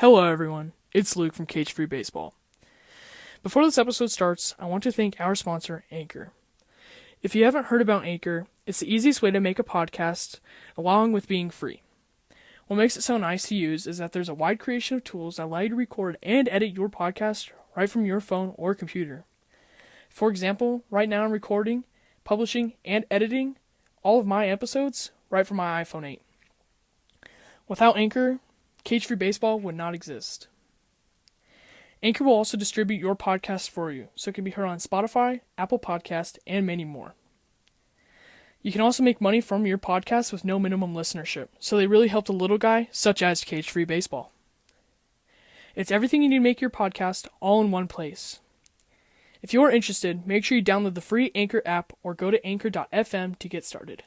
Hello everyone, it's Luke from Cage Free Baseball. Before this episode starts, I want to thank our sponsor, Anchor. If you haven't heard about Anchor, it's the easiest way to make a podcast, along with being free. What makes it so nice to use is that there's a wide creation of tools that allow you to record and edit your podcast right from your phone or computer. For example, right now I'm recording, publishing, and editing all of my episodes right from my iPhone 8. Without Anchor, Cage Free Baseball would not exist. Anchor will also distribute your podcast for you, so it can be heard on Spotify, Apple Podcast, and many more. You can also make money from your podcast with no minimum listenership, so they really help the little guy, such as Cage Free Baseball. It's everything you need to make your podcast all in one place. If you are interested, make sure you download the free Anchor app or go to anchor.fm to get started.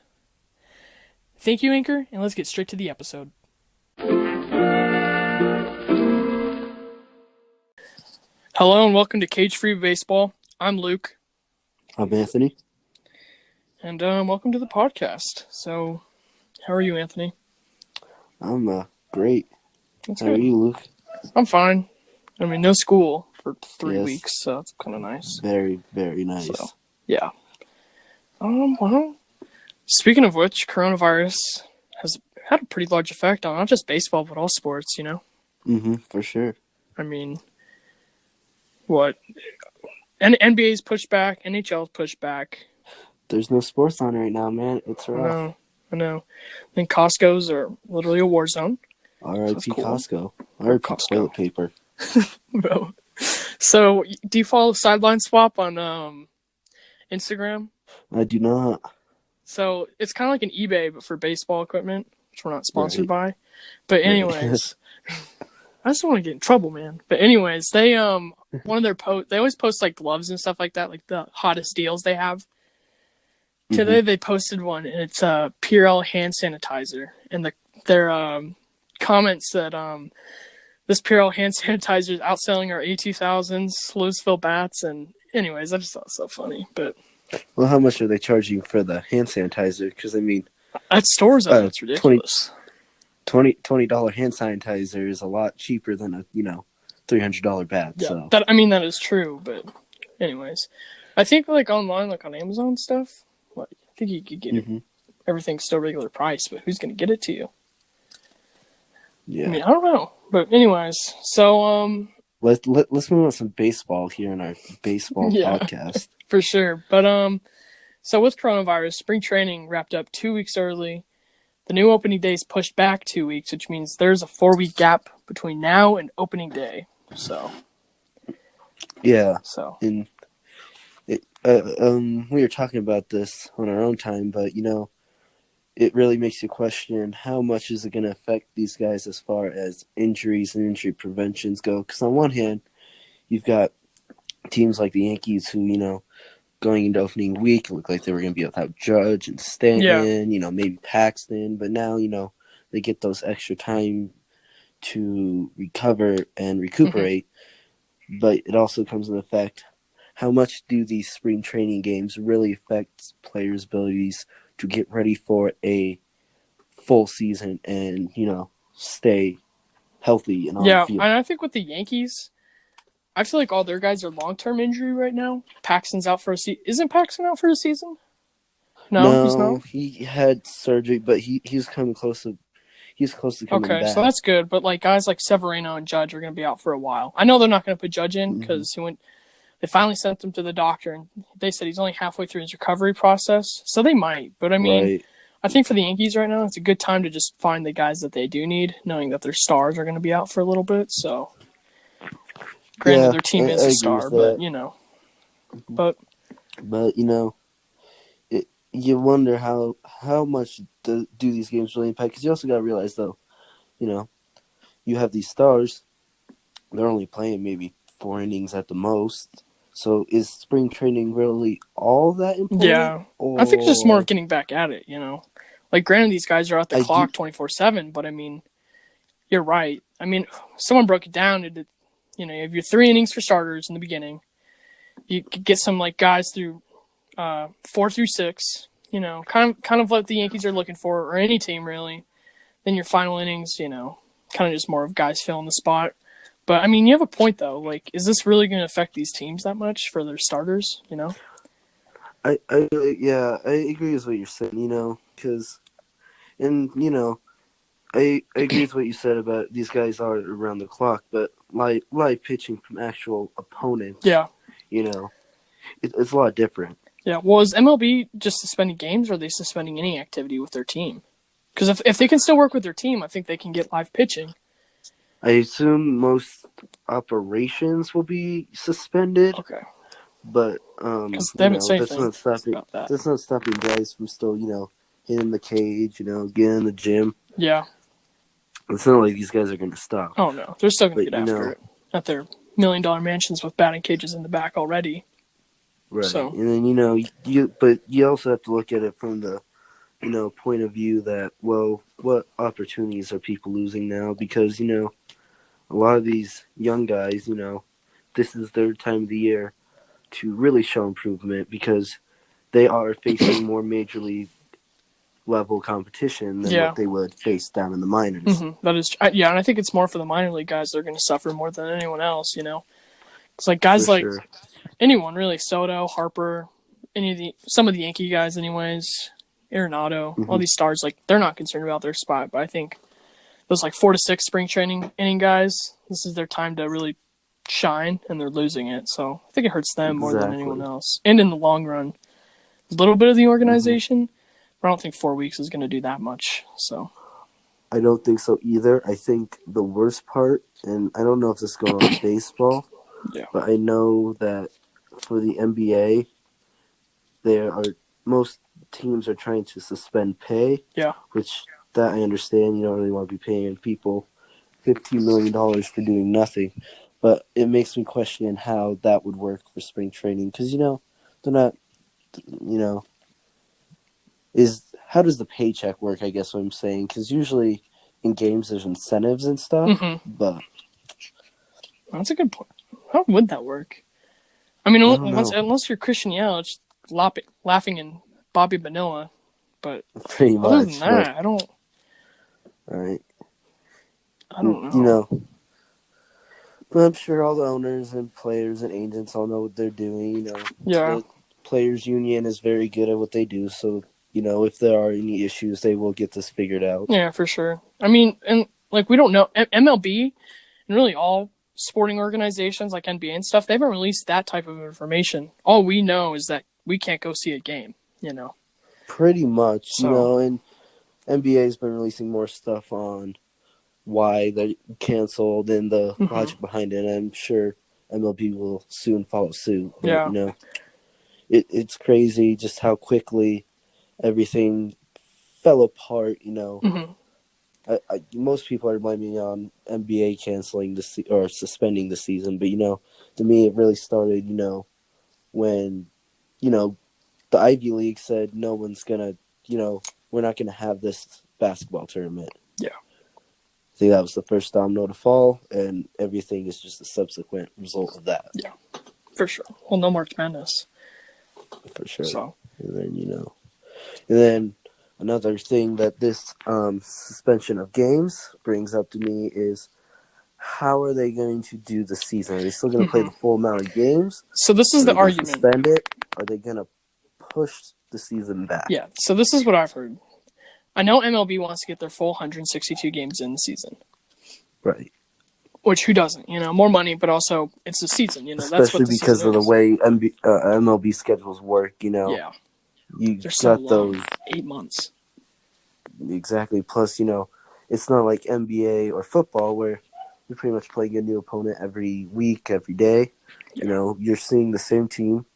Thank you, Anchor, and let's get straight to the episode. Hello and welcome to Cage Free Baseball. I'm Luke. I'm Anthony. And welcome to the podcast. So, how are you, Anthony? I'm great. That's How good. are you, Luke? I'm fine. I mean, no school for 3 Yes. weeks, so that's kind of nice. Very, very nice. So, yeah. Well, speaking of which, coronavirus has had a pretty large effect on not just baseball, but all sports, you know? For sure. I mean, what? NBA's pushed back, NHL's pushed back. There's no sports on right now, man. It's rough. I know. I think Costco's are literally a war zone. R.I.P. cool. Costco. R.I.P. Costco. toilet paper. No. So, do you follow Sideline Swap on Instagram? I do not. So, it's kind of like an eBay, but for baseball equipment, which we're not sponsored by. But anyways, I just don't want to get in trouble, man. But anyways, they one of their they always post like gloves and stuff like that, like the hottest deals they have. Today they posted one, and it's a Purell hand sanitizer, and their comments that this Purell hand sanitizer is outselling our A2000s, Louisville bats, and anyways, I just thought it was so funny. But Well, how much are they charging for the hand sanitizer? Because, I mean, at stores, it's ridiculous. $20 hand sanitizer is a lot cheaper than a, $300 bat. Yeah, So. that is true, but anyways. I think like online, like on Amazon and stuff, like I think you could get everything still regular price, but who's gonna get it to you? Yeah. I mean, I don't know. But anyways, so Let's move on some baseball here in our baseball podcast. For sure. But so with coronavirus, spring training wrapped up 2 weeks early. The new opening day is pushed back 2 weeks, which means there's a 4-week gap between now and opening day. So Yeah. So And we were talking about this on our own time, but it really makes you question how much is it going to affect these guys as far as injuries and injury preventions go. Because on one hand, you've got teams like the Yankees who, going into opening week, looked like they were going to be without Judge and Stanton, maybe Paxton. But now, they get those extra time to recover and recuperate. But it also comes into effect, how much do these spring training games really affect players' abilities to get ready for a full season and, stay healthy and on the field? And I think with the Yankees, I feel like all their guys are long-term injury right now. Paxton's out for a season. Isn't Paxton out for a season? No, he's not. He had surgery, but he's coming close to. He's close to coming back. Okay, so that's good. But like guys like Severino and Judge are going to be out for a while. I know they're not going to put Judge in because they finally sent him to the doctor, and they said he's only halfway through his recovery process. So they might. But I mean, I think for the Yankees right now, it's a good time to just find the guys that they do need, knowing that their stars are going to be out for a little bit. So, granted, their team is a star, but But you wonder how much do these games really impact? Because you also got to realize, though, you have these stars. They're only playing maybe 4 innings at the most. So is spring training really all that important? Yeah. I think it's just more of getting back at it, Like, granted, these guys are at the clock 24/7, but, I mean, you're right. I mean, someone broke it down. You have your 3 innings for starters in the beginning. You could get some, like, guys through 4 through 6, kind of what the Yankees are looking for, or any team, really. Then your final innings, kind of just more of guys filling the spot. But, I mean, you have a point, though. Like, is this really going to affect these teams that much for their starters, you know? I agree with what you're saying, because, and, I agree with what you said about these guys are around the clock, but live pitching from actual opponents, Yeah. It's a lot different. Yeah, well, is MLB just suspending games, or are they suspending any activity with their team? Because if they can still work with their team, I think they can get live pitching. I assume most operations will be suspended. Okay. But they haven't said that's anything not stopping. about that. That's not stopping guys from still, hitting the cage, getting in the gym. Yeah. It's not like these guys are going to stop. Oh no, they're still going to But, get after it at their $1 million mansions with batting cages in the back already. Right. So. And then but you also have to look at it from the point of view that, well, what opportunities are people losing now? Because a lot of these young guys, this is their time of the year to really show improvement because they are facing more major league level competition than what they would face down in the minors. Mm-hmm. That is, and I think it's more for the minor league guys. They're going to suffer more than anyone else. It's like guys for like anyone really, Soto, Harper, some of the Yankee guys, anyways, Arenado, all these stars. Like they're not concerned about their spot, but I think those like 4 to 6 spring training inning guys, this is their time to really shine, and they're losing it. So I think it hurts them more than anyone else. And in the long run, a little bit of the organization, but I don't think 4 weeks is going to do that much. So I don't think so either. I think the worst part, and I don't know if this is going on in baseball, but I know that for the NBA, most teams are trying to suspend pay. Yeah. Which that I understand. You don't really want to be paying people $15 million for doing nothing. But it makes me question how that would work for spring training because, they're not, how does the paycheck work, I guess what I'm saying? Because usually in games there's incentives and stuff, but... That's a good point. How would that work? I mean, unless you're Christian Yelich laughing in Bobby Bonilla, but pretty other much, than that, I don't... Right. I don't know. But I'm sure all the owners and players and agents all know what they're doing. The players' union is very good at what they do. So, if there are any issues, they will get this figured out. Yeah, for sure. I mean, and like we don't know MLB and really all sporting organizations like NBA and stuff. They haven't released that type of information. All we know is that we can't go see a game. Pretty much, and NBA has been releasing more stuff on why they canceled and the logic behind it. And I'm sure MLB will soon follow suit. But, it's crazy just how quickly everything fell apart. Most people are blaming on NBA canceling or suspending the season, but to me it really started when the Ivy League said no one's gonna we're not gonna have this basketball tournament. Yeah. I think that was the first domino to fall, and everything is just a subsequent result of that. Yeah, for sure. Well, no March Madness. For sure. So. And then, another thing that this suspension of games brings up to me is how are they going to do the season? Are they still going to play the full amount of games? So this is the argument. Suspend it? Are they going to push the season back? Yeah, so this is what I've heard. I know MLB wants to get their full 162 games in the season. Right. Which, who doesn't? More money, but also it's the season. Especially that's what the because of the way MLB schedules work. Yeah. You They're got so long. those 8 months. Exactly. Plus, it's not like NBA or football where you're pretty much playing a new opponent every week, every day. Yeah. You're seeing the same team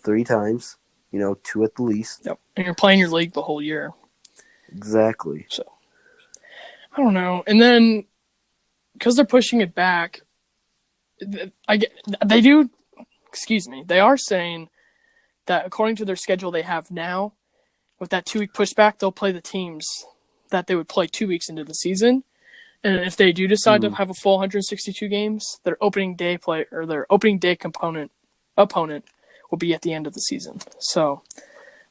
3 times. 2 at the least. Yep. And you're playing your league the whole year. Exactly. So, I don't know. And then, because they're pushing it back, they are saying that according to their schedule they have now, with that 2-week pushback, they'll play the teams that they would play 2 weeks into the season. And if they do decide to have a full 162 games, their opening day opponent will be at the end of the season. So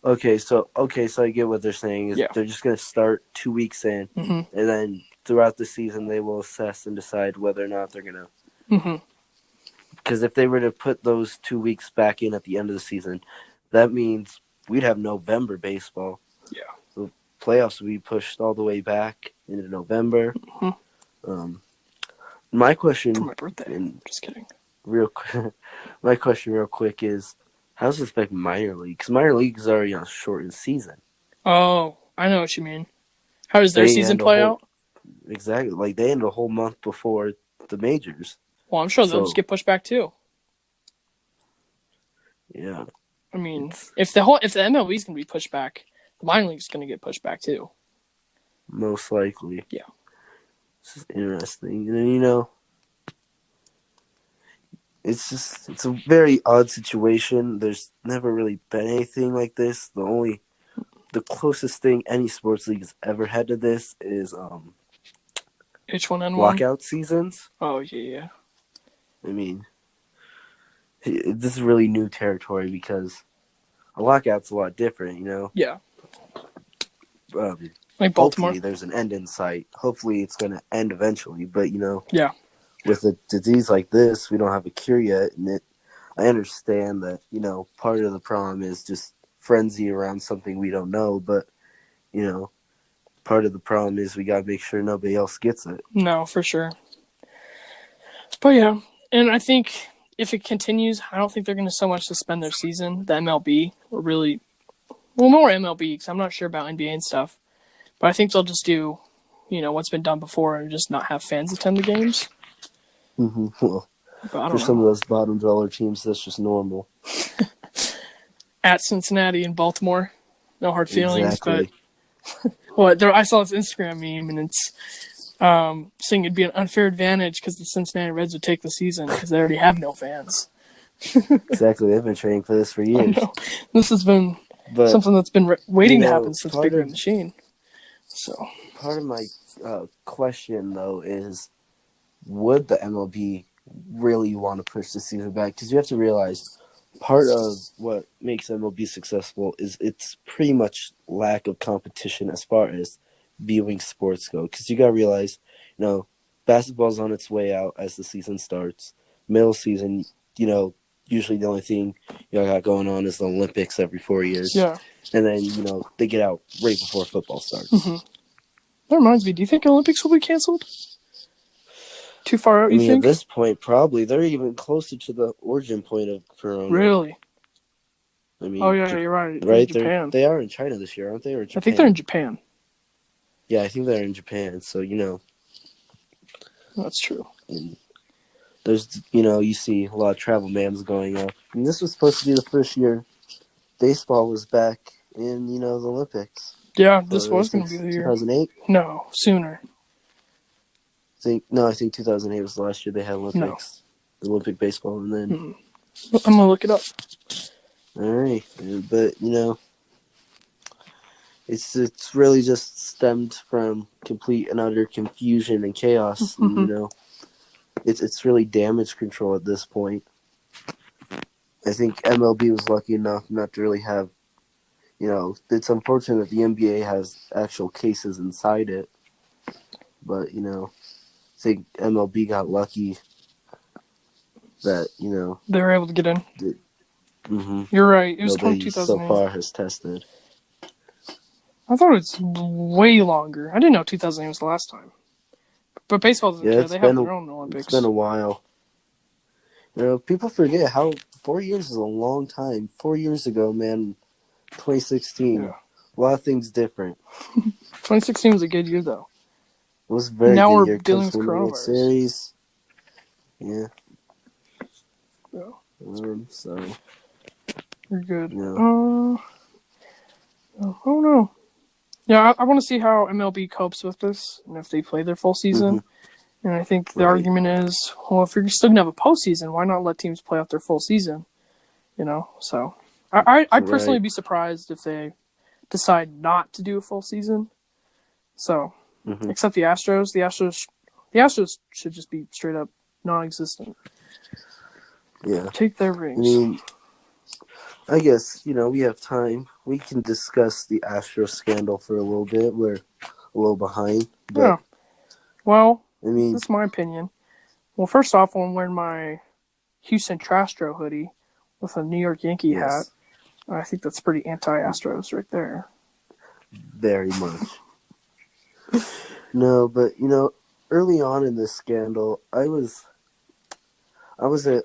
Okay, so I get what they're saying is Yeah. they're just going to start 2 weeks in, Mm-hmm. and then throughout the season they will assess and decide whether or not they're going to. Mm-hmm. Because if they were to put those 2 weeks back in at the end of the season, that means we'd have November baseball. Yeah. The playoffs would be pushed all the way back into November. Mm-hmm. My For question, my birthday. and Just kidding. my question real quick is, how does this affect minor league? Because minor league is already on a shortened season. Oh, I know what you mean. How does their They season end a play whole out? exactly like they end a whole month before the majors. Well, I'm sure they'll just So get pushed back too. yeah, I mean, it's if the MLB is going to be pushed back, the minor league is going to get pushed back too. most likely. Yeah. It's just interesting, and it's a very odd situation. There's never really been anything like this. The closest thing any sports league has ever had to this is H1N1. lockout seasons. Oh yeah. I mean, this is really new territory because a lockout's a lot different. Yeah. Um, Like Baltimore. Hopefully there's an end in sight. Hopefully it's going to end eventually. But Yeah. with a disease like this, we don't have a cure yet, and I understand that part of the problem is just frenzy around something we don't know, but part of the problem is we gotta make sure nobody else gets it. No, for sure. But yeah, and I think if it continues, I don't think they're going to so much suspend their season. The MLB, or really, well, more MLB because I'm not sure about NBA and stuff. But I think they'll just do, what's been done before and just not have fans attend the games. Well, But I for don't some of know. those bottom dollar teams, that's just normal. At Cincinnati and Baltimore, no hard feelings. Exactly. But I saw this Instagram meme and it's saying it'd be an unfair advantage because the Cincinnati Reds would take the season because they already have no fans. Exactly. They've been training for this for I years. know this has been But something that's been waiting to happen since part Big Red of Machine. So my question though is, would the MLB really want to push the season back? Because you have to realize part of what makes MLB successful is its pretty much lack of competition as far as viewing sports go. Because you got to realize, basketball's on its way out as the season starts. Middle season, usually the only thing you got going on is the Olympics every 4 years. yeah. And then, they get out right before football starts. Mm-hmm. That reminds me. Do you think Olympics will be canceled? Too far out, I you mean, at think? this point, probably. They're even closer to the origin point of Corona. Really? I mean, Oh yeah, you're right. right? Japan. They are in China this year, aren't they? Or Japan? I think they're in Japan. Yeah, I think they're in Japan. So That's true. and there's you see a lot of travel bans going up. And this was supposed to be the first year baseball was back in the Olympics. Yeah, this was going to be the year. 2008. No, sooner. I think 2008 was the last year they had Olympics, Olympic baseball, and then. Mm-hmm. I'm gonna look it up. All right, but it's really just stemmed from complete and utter confusion and chaos. Mm-hmm. And, it's really damage control at this point. I think MLB was lucky enough not to really have, it's unfortunate that the NBA has actual cases inside it, but I think MLB got lucky that they were able to get in. Mm-hmm. You're right. It was Nobody 2008. so far has tested. I thought it was way longer. I didn't know 2008 was the last time. But baseball doesn't care. They have their own Olympics. It's been a while. People forget how 4 years is a long time. 4 years ago, man, 2016, Yeah. a lot of things different. 2016 was a good year, though. It was a very now good we're year. dealing with Cubs won the World coronavirus. Series. Yeah. Yeah. So. You're good. Yeah. I don't know. Yeah, I want to see how MLB copes with this and if they play their full season. Mm-hmm. And I think the argument is, well, if you're still going to have a postseason, why not let teams play out their full season? So I'd personally be surprised if they decide not to do a full season. So, except the Astros. The Astros should just be straight up non-existent. Yeah. Take their rings. I mean, I guess, we have time. We can discuss the Astro scandal for a little bit. We're a little behind, but Yeah. Well, I mean, this is my opinion. Well, first off, I'm wearing my Houston Trastro hoodie with a New York Yankee hat. yes, I think that's pretty anti-Astros right there. very much. No, but early on in this scandal, I wasn't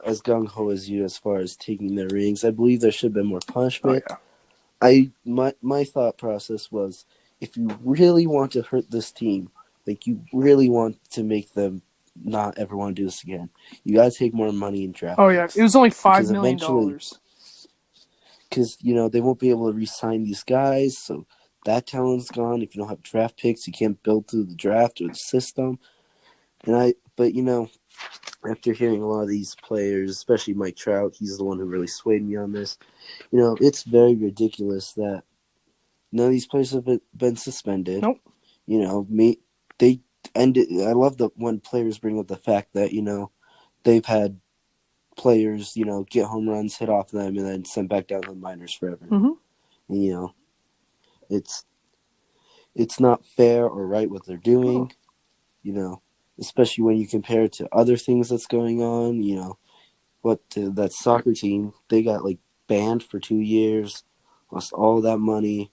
as gung ho as you as far as taking their rings. I believe there should have been more Oh punishment. yeah. My thought process was, if you really want to hurt this team, like you really want to make them not ever want to do this again, you got to take more money in draft Oh yeah. It picks, was only $5 because million. eventually, because they won't be able to re-sign these guys, so that talent's gone. If you don't have draft picks, you can't build through the draft or the system. But after hearing a lot of these players, especially Mike Trout, he's the one who really swayed me on this. It's very ridiculous that none of these players have been suspended. Nope. They ended. I love when players bring up the fact that they've had players get home runs hit off them and then sent back down to the minors forever. Mm-hmm. And, it's not fair or right what they're doing. Especially when you compare it to other things that's going on. That soccer team, they got banned for 2 years, lost all that money.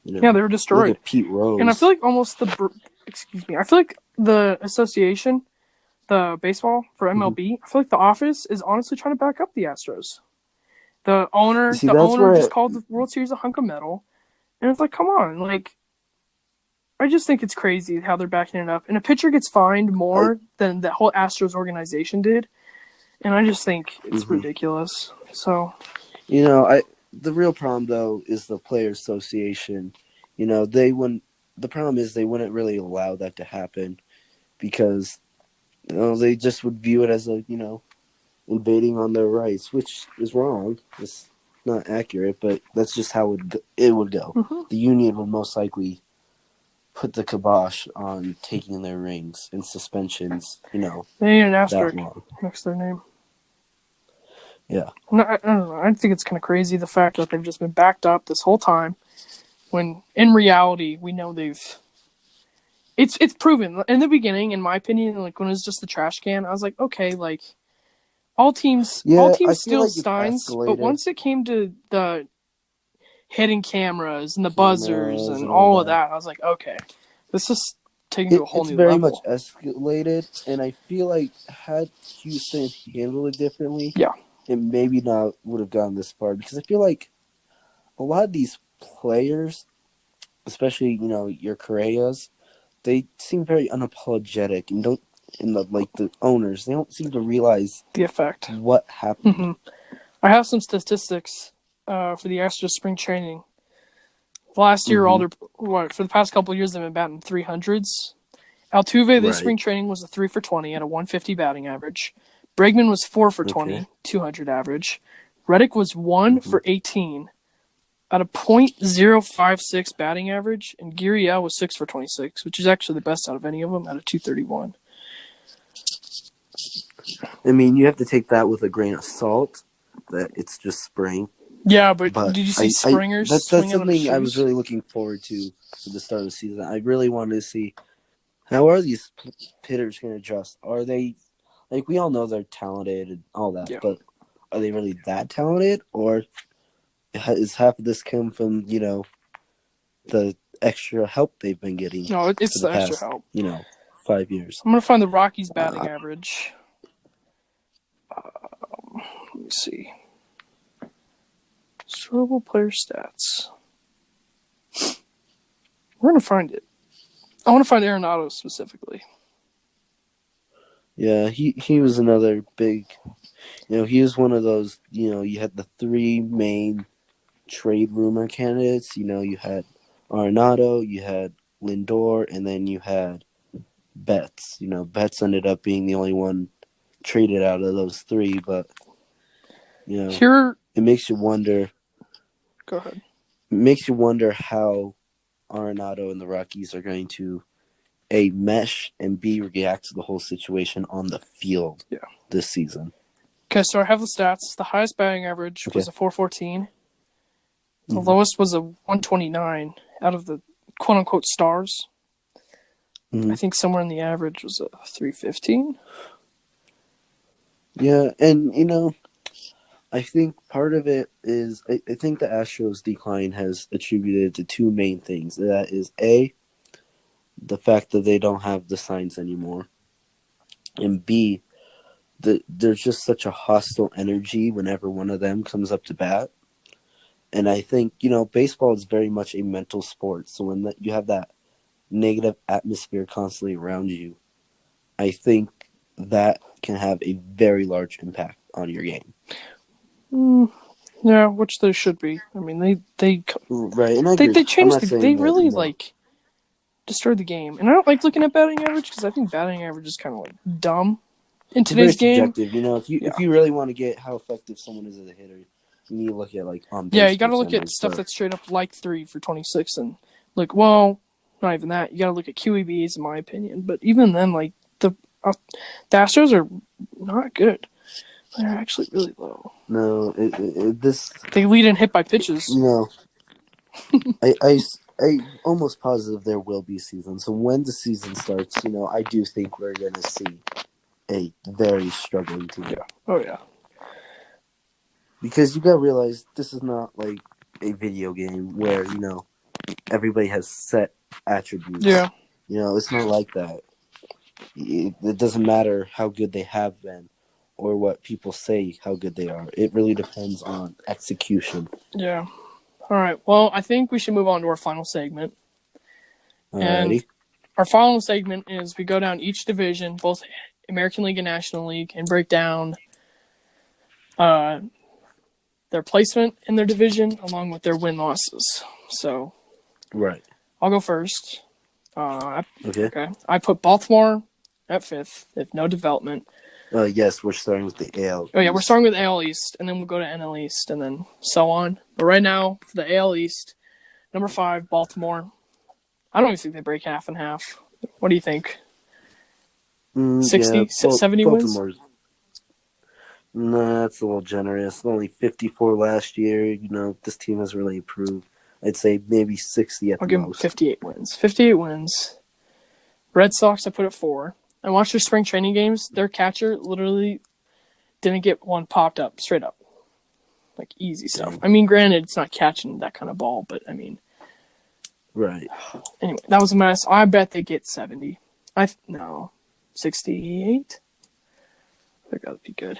Yeah, they were Look destroyed. at Pete Rose. And I feel like I feel like the association, the baseball for MLB, I feel like the office is honestly trying to back up the Astros. The owner, See, that's where just called the World Series a hunk of metal, and it's like, come on, like, I just think it's crazy how they're backing it up. And a pitcher gets fined more than the whole Astros organization did, and I just think it's ridiculous. So, the real problem though is the Players Association. The problem is they wouldn't really allow that to happen, because they just would view it as invading on their rights, which is wrong. It's not accurate, but that's just how it would go. The union would most likely put the kibosh on taking their rings and suspensions. they need an asterisk that long. next to their name. Yeah. No, I don't know. I think it's kind of crazy the fact that they've just been backed up this whole time, when in reality we know they've. It's proven in the beginning, in my opinion, like when it was just the trash can. I was like, okay, like all teams steal Steins, but once it came to the hidden cameras and the buzzers and all of that, I was like, okay, this is taking to a whole new level. It's very much escalated, and I feel like had Houston handled it differently, it maybe not would have gone this far, because I feel like a lot of these players, especially your Correas, they seem very unapologetic and the owners, they don't seem to realize the effect what happened. I have some statistics for the Astros spring training. Last year, for the past couple of years, they've been batting 300s. Altuve this spring training was a 3 for 20 at a 150 batting average. Bregman was 4 for 20, 200 average. Reddick was 1 for 18 at a .056 batting average, and Gurriel was 6 for 26, which is actually the best out of any of them at a 231. I mean, you have to take that with a grain of salt, that it's just spring. Yeah, but did you see Springers? That's something I was really looking forward to for the start of the season. I really wanted to see, how are these hitters going to adjust? Are they, we all know they're talented and all that, but are they really that talented? Or is half of this come from, the extra help they've been getting? No, it's the past, extra help. 5 years. I'm going to find the Rockies batting average. Let me see. Sortable player stats. We're going to find it. I want to find Arenado specifically. Yeah, he was another big, he was one of those, you had the three main trade rumor candidates. You had Arenado, you had Lindor, and then you had Betts. Betts ended up being the only one traded out of those three, but, Here, it makes you wonder. Go ahead. It makes you wonder how Arenado and the Rockies are going to A, mesh, and B, react to the whole situation on the field this season. Okay, so I have the stats. The highest batting average was a 414. The lowest was a 129 out of the quote-unquote stars. I think somewhere in the average was a 315. Yeah, and I think part of it is I think the Astros' decline has attributed to two main things. That is A, the fact that they don't have the signs anymore, and B, there's just such a hostile energy whenever one of them comes up to bat. And I think baseball is very much a mental sport. So when you have that negative atmosphere constantly around you, I think that can have a very large impact on your game. Yeah, which there should be. I mean, they Right, and I they, agree. they I'm changed not the. saying They that really destroyed the game, and I don't like looking at batting average because I think batting average is kind of dumb in today's game. Subjective. If you really want to get how effective someone is as a hitter, you need to look at on base You got to look at percentage. stuff that's straight up like 3 for 26, and well, not even that. You got to look at QEBs, in my opinion. But even then, the Astros are not good. They're actually really low. No, They lead in hit by pitches. I almost positive there will be season. So when the season starts, I do think we're going to see a very struggling team. Yeah. Oh yeah. Because you got to realize this is not like a video game where everybody has set attributes. Yeah. It's not like that. It doesn't matter how good they have been or what people say how good they are. It really depends on execution. Yeah. All right. Well, I think we should move on to our final segment. Alrighty. And our final segment is we go down each division, both American League and National League, and break down their placement in their division along with their win-losses. So, right. I'll go first. Okay. I put Baltimore at 5th. They have no development. Yes, we're starting with the AL. Oh, yeah, we're starting with AL East, and then we'll go to NL East, and then so on. But right now, for the AL East, number 5, Baltimore. I don't even think they break half and half. What do you think? 60, 70 wins? Nah, that's a little generous. Only 54 last year. This team has really improved. I'd say maybe 60 at the most. I'll give them 58 wins. 58 wins. Red Sox, I put at 4. I watched their spring training games. Their catcher literally didn't get one popped up, straight up. Easy stuff. I mean, granted, it's not catching that kind of ball, but I mean. Right. Anyway, that was a mess. I bet they get 70. 68? I think that would be good.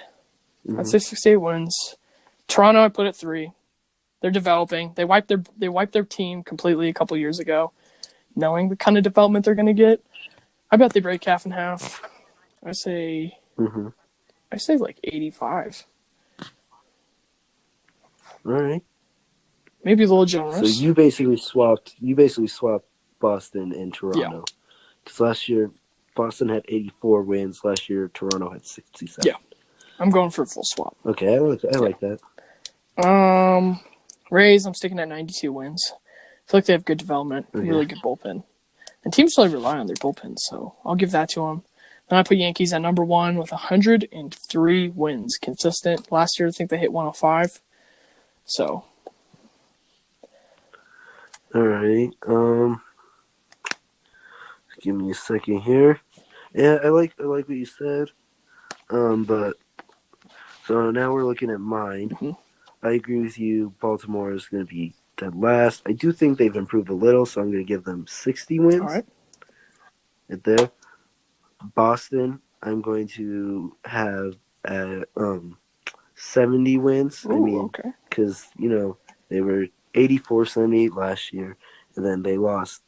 I'd say 68 wins. Toronto, I put at 3. They're developing. They wiped their team completely a couple years ago, knowing the kind of development they're going to get. I bet they break half and half. I say 85. All right. Maybe a little generous. So you basically swapped Boston and Toronto. Because last year Boston had 84 wins. Last year Toronto had 67. Yeah. I'm going for a full swap. Okay, I like that. Rays, I'm sticking at 92 wins. I feel like they have good development, really good bullpen. And teams really rely on their bullpen, so I'll give that to them. Then I put Yankees at number 1 with 103 wins, consistent. Last year, I think they hit 105. So. All right. Give me a second here. Yeah, I like what you said. But so now we're looking at mine. Mm-hmm. I agree with you. Baltimore is going to be dead last. I do think they've improved a little, so I'm going to give them 60 wins. All right. Right there. Boston, I'm going to have 70 wins. Ooh, okay. Because, they were 84-78 last year, and then they lost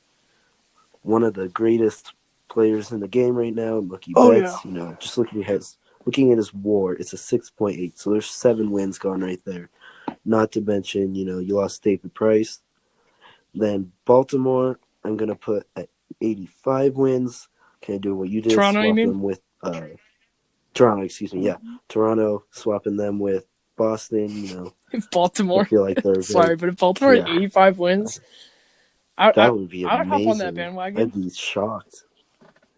one of the greatest players in the game right now, Mookie Betts. Yeah. Just looking at his WAR, it's a 6.8. So there's 7 wins gone right there. Not to mention, you lost David Price. Then Baltimore, I'm gonna put at 85 wins. Can I do what you did? Toronto, swap you mean? them with Toronto, excuse me. Yeah, Toronto, swapping them with Boston. If Baltimore, I feel like they're sorry, but if Baltimore had 85 wins, that would be amazing. I'd hop on that bandwagon. I'd be shocked.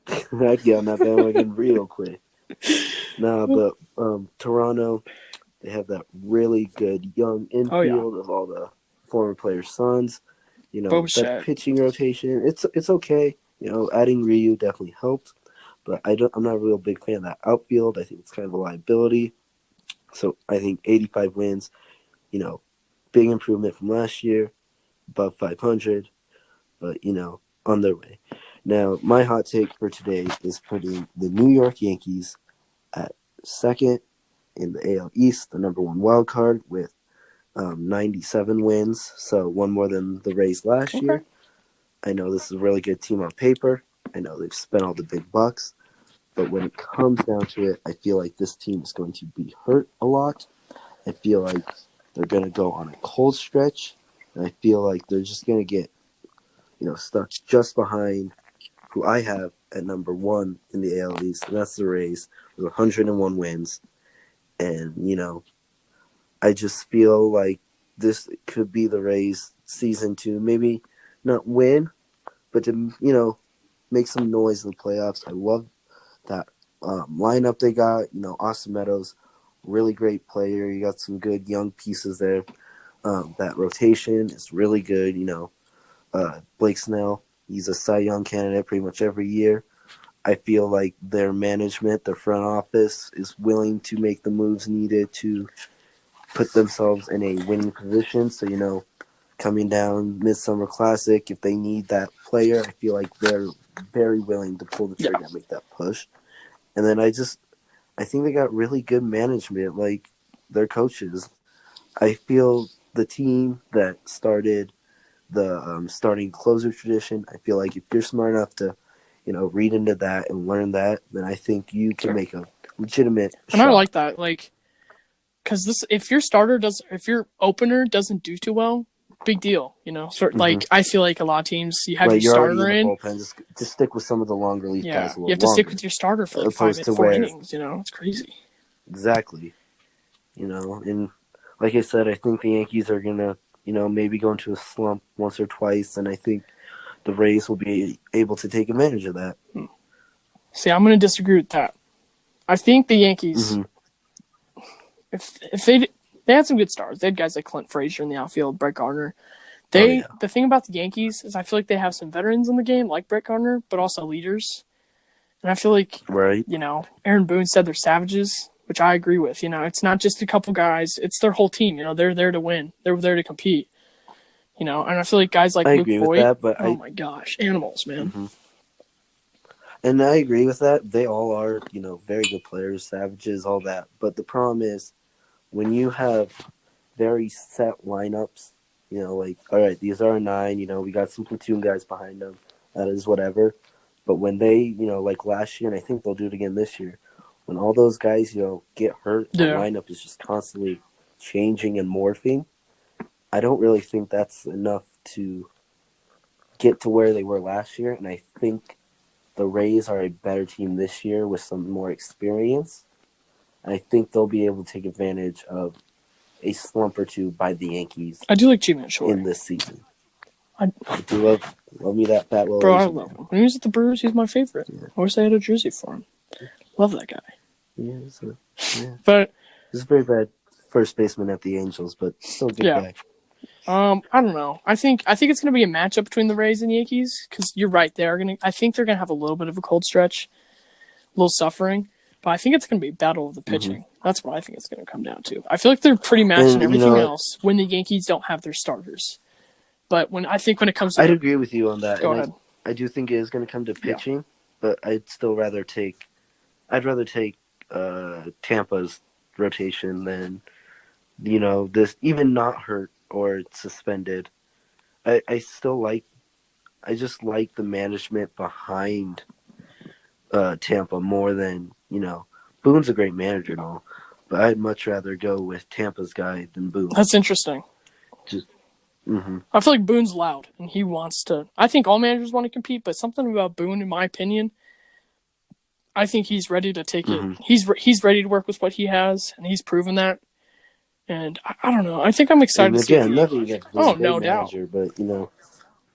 I'd get on that bandwagon real quick. But Toronto, they have that really good young infield of all the former players' sons. That Bullshit. pitching rotation, it's okay. Adding Ryu definitely helped, but I'm not a real big fan of that outfield. I think it's kind of a liability. So I think 85 wins, big improvement from last year, above 500, but on their way. Now, my hot take for today is putting the New York Yankees at second in the AL East, the number one wild card with 97 wins, so one more than the Rays last Okay. year. I know this is a really good team on paper. I know they've spent all the big bucks, but when it comes down to it, I feel like this team is going to be hurt a lot. I feel like they're going to go on a cold stretch, and I feel like they're just going to get, stuck just behind who I have at number one in the AL East, and that's the Rays with 101 wins. And, I just feel like this could be the Rays' season to maybe not win, but to, make some noise in the playoffs. I love that lineup they got. Austin Meadows, really great player. You got some good young pieces there. That rotation is really good. Blake Snell, he's a Cy Young candidate pretty much every year. I feel like their management, their front office, is willing to make the moves needed to put themselves in a winning position. So, coming down Midsummer Classic, if they need that player, I feel like they're very willing to pull the trigger and make that push. And then I think they got really good management, like their coaches. I feel the team that started the starting closer tradition, I feel like if you're smart enough to, read into that and learn that, then I think you can make a legitimate And I shot. like that, because if if your opener doesn't do too well, big deal, I feel like a lot of teams, you have Right, your you're already starter in the in. bullpen. Just stick with some of the long relief Yeah, guys a you little have to stick longer, with your starter for like opposed to 4 where innings. It's crazy. exactly, and like I said, I think the Yankees are gonna, maybe go into a slump once or twice, and I think the Rays will be able to take advantage of that. See, I'm going to disagree with that. I think the Yankees, Mm-hmm. if they had some good stars. They had guys like Clint Frazier in the outfield, Brett Gardner. Oh yeah, The thing about the Yankees is I feel like they have some veterans in the game like Brett Gardner, but also leaders. And I feel like, right. Aaron Boone said they're savages, which I agree with. It's not just a couple guys, it's their whole team. They're there to win. They're there to compete. And I feel like guys like I Luke agree with Voigt, that, but oh my gosh, animals, man. mm-hmm. And I agree with that. They all are, very good players, savages, all that. But the problem is when you have very set lineups, like, all right, these are 9, we got some platoon guys behind them. That is whatever. But when they, like last year, and I think they'll do it again this year, when all those guys, get hurt, the Yeah. lineup is just constantly changing and morphing. I don't really think that's enough to get to where they were last year. And I think the Rays are a better team this year with some more experience. I think they'll be able to take advantage of a slump or two by the Yankees I do like G-Man Short. in this season. I do love me that fat little Bro, I Asian love man. him. When he was at the Brewers, he's my favorite. Yeah. I wish I had a jersey for him. Love that guy. Yeah, But he's a very bad first baseman at the Angels, but still a good guy. I don't know. I think it's gonna be a matchup between the Rays and Yankees because you're right. I think they're gonna have a little bit of a cold stretch, a little suffering. But I think it's gonna be a battle of the pitching. Mm-hmm. That's what I think it's gonna come down to. I feel like they're pretty matched in everything else when the Yankees don't have their starters. But when it comes to I'd agree with you on that. Go ahead. I do think it is going to come to pitching, but I'd still rather take Tampa's rotation than this, even not hurt or suspended. I just like the management behind Tampa more than Boone's a great manager and all, but I'd much rather go with Tampa's guy than Boone. That's interesting. Mm-hmm. I feel like Boone's loud and he wants to. I think all managers want to compete, but something about Boone, in my opinion, I think he's ready to take it. He's ready to work with what he has, and he's proven that. And I don't know. I think I'm excited to see. Again, nothing against Boone, no manager, doubt.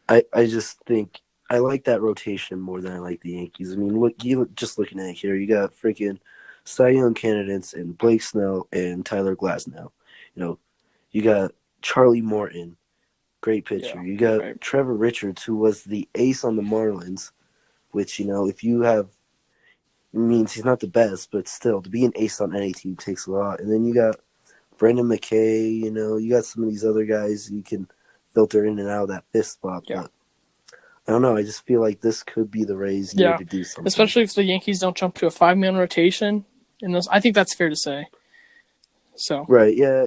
But I just think I like that rotation more than I like the Yankees. I mean, just looking at it here, you got freaking Cy Young candidates and Blake Snell and Tyler Glasnow. You got Charlie Morton, great pitcher. Yeah, You got right. Trevor Richards, who was the ace on the Marlins, which, if you have, it means he's not the best, but still, to be an ace on any team takes a lot. And then you got Brendan McKay, you got some of these other guys you can filter in and out of that fifth spot. Yeah. But I don't know. I just feel like this could be the Rays' year to do something. Especially if the Yankees don't jump to a 5-man rotation. I think that's fair to say. So right, yeah,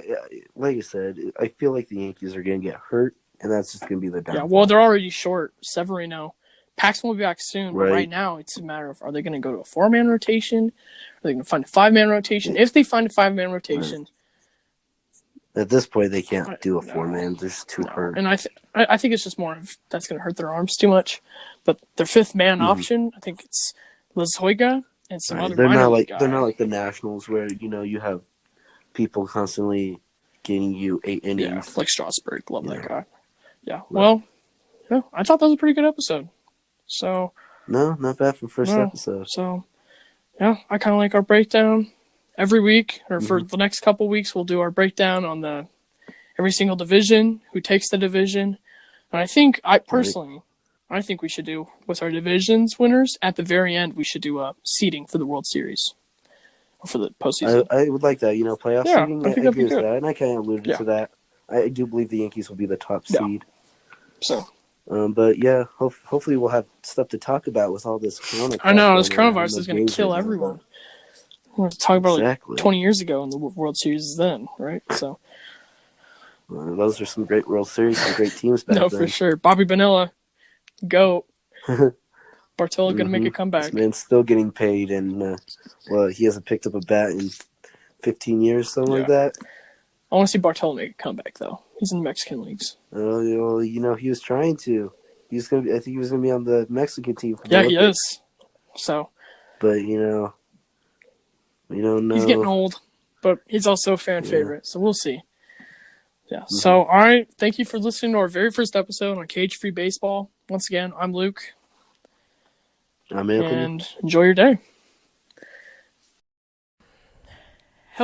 like I said, I feel like the Yankees are going to get hurt, and that's just going to be the downfall. Yeah, well, they're already short. Severino. Paxton will be back soon, but Right. right now it's a matter of, are they going to go to a 4-man rotation? Are they going to find a 5-man rotation? If they find a 5-man rotation... At this point, they can't do a 4-man. They're just too hurt. And I think it's just more of that's going to hurt their arms too much. But their 5th-man option, I think it's Liz Hoyga and some other minor league guy. They're not like the Nationals where, you have people constantly getting you 8 innings. Yeah, like Strasburg. Love that guy. Yeah, right. Well, I thought that was a pretty good episode. So no, not bad for first episode. So, I kind of like our breakdown. Every week, or for the next couple weeks, we'll do our breakdown on every single division, who takes the division. And I think, I think we should do, with our divisions winners, at the very end, we should do a seeding for the World Series. Or for the postseason. I would like that, playoff seeding. I think I agree with that, and I kind of alluded to that. I do believe the Yankees will be the top seed. So... but hopefully we'll have stuff to talk about with all this coronavirus. I know, this corovirus is going to kill everyone. We're talking about like 20 years ago in the World Series then, right? So those are some great World Series, some great teams back then. No, for sure. Bobby Bonilla, go. Bartolo going to make a comeback. This man's still getting paid, and he hasn't picked up a bat in 15 years, something like that. I want to see Bartolo make a comeback, though. He's in the Mexican leagues. Oh, he was trying to. I think he was going to be on the Mexican team. Yeah, he is. So. But, we don't know. He's getting old, but he's also a fan favorite, so we'll see. Yeah. So, all right. Thank you for listening to our very first episode on Cage Free Baseball. Once again, I'm Luke. I'm Anthony. And enjoy your day.